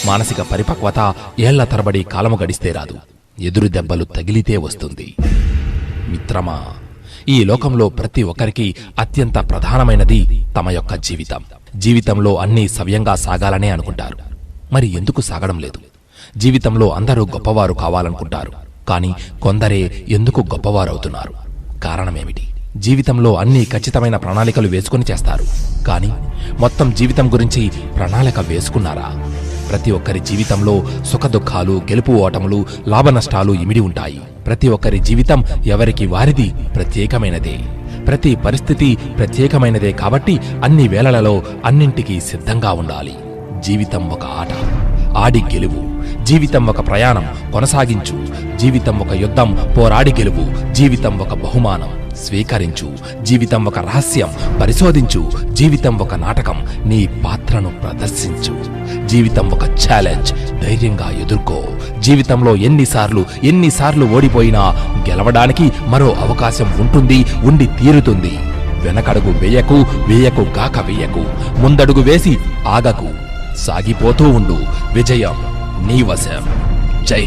మానసిక పరిపక్వత ఏళ్ల తరబడి కాలము గడిస్తే రాదు, ఎదురు దెబ్బలు తగిలితే వస్తుంది. మిత్రమా, ఈ లోకంలో ప్రతి ఒక్కరికి అత్యంత ప్రధానమైనది తమ యొక్క జీవితం. జీవితంలో అన్నీ సవ్యంగా సాగాలనే అనుకుంటారు. మరి ఎందుకు సాగడం లేదు? జీవితంలో అందరూ గొప్పవారు కావాలనుకుంటారు, కానీ కొందరే ఎందుకు గొప్పవారవుతున్నారు? కారణమేమిటి? జీవితంలో అన్ని ఖచ్చితమైన ప్రణాళికలు వేసుకుని చేస్తారు, కానీ మొత్తం జీవితం గురించి ప్రణాళిక వేసుకున్నారా? ప్రతి ఒక్కరి జీవితంలో సుఖదుఖాలు, గెలుపు ఓటములు, లాభనష్టాలు ఇమిడి ఉంటాయి. ప్రతి ఒక్కరి జీవితం ఎవరికి వారిది ప్రత్యేకమైనదే. ప్రతి పరిస్థితి ప్రత్యేకమైనదే. కాబట్టి అన్ని వేళలలో అన్నింటికీ సిద్ధంగా ఉండాలి. జీవితం ఒక ఆట, ఆడి గెలువు. జీవితం ఒక ప్రయాణం, కొనసాగించు. జీవితం ఒక యుద్ధం, పోరాడి గెలువు. జీవితం ఒక బహుమానం, స్వీకరించు. జీవితం ఒక రహస్యం, పరిశోధించు. జీవితం ఒక నాటకం, నీ పాత్రను ప్రదర్శించు. జీవితం ఒక ఛాలెంజ్, ధైర్యంగా ఎదుర్కో. జీవితంలో ఎన్నిసార్లు ఓడిపోయినా గెలవడానికి మరో అవకాశం ఉంటుంది, ఉండి తీరుతుంది. వెనకడుగు వేయకు గాక వేయకు. ముందడుగు వేసి ఆగకు. సాగిపోతూ ఉండు. విజయం నీ వశం. జై